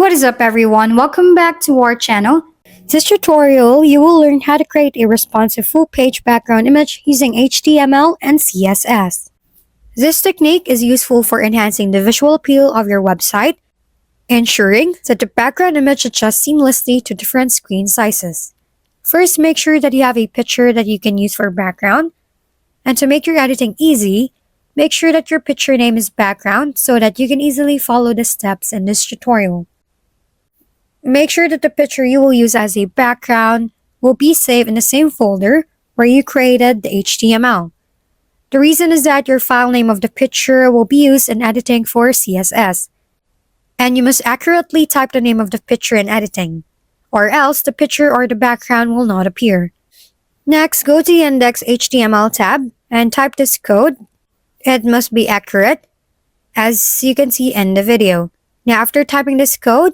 What is up everyone? Welcome back to our channel. In this tutorial, you will learn how to create a responsive full page background image using HTML and CSS. This technique is useful for enhancing the visual appeal of your website, ensuring that the background image adjusts seamlessly to different screen sizes. First, make sure that you have a picture that you can use for background. And to make your editing easy, make sure that your picture name is background so that you can easily follow the steps in this tutorial. Make sure that the picture you will use as a background will be saved in the same folder where you created the HTML. The reason is that your file name of the picture will be used in editing for CSS. And you must accurately type the name of the picture in editing, or else the picture or the background will not appear. Next, go to the index.html tab and type this code. It must be accurate, as you can see in the video. Now, after typing this code,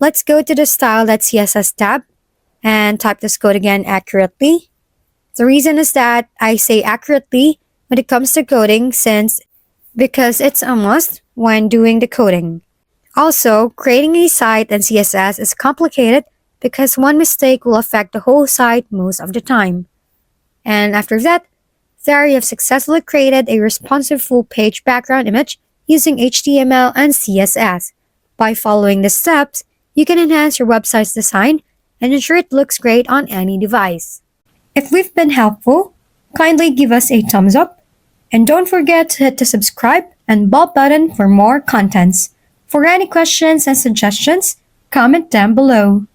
let's go to the style.css tab and type this code again accurately. The reason is that I say accurately when it comes to coding because it's a must when doing the coding. Also, creating a site in CSS is complicated because one mistake will affect the whole site most of the time. And after that, there you have successfully created a responsive full page background image using HTML and CSS. By following the steps, you can enhance your website's design and ensure it looks great on any device. If we've been helpful, kindly give us a thumbs up and don't forget to hit the subscribe and bell button for more contents. For any questions and suggestions, comment down below.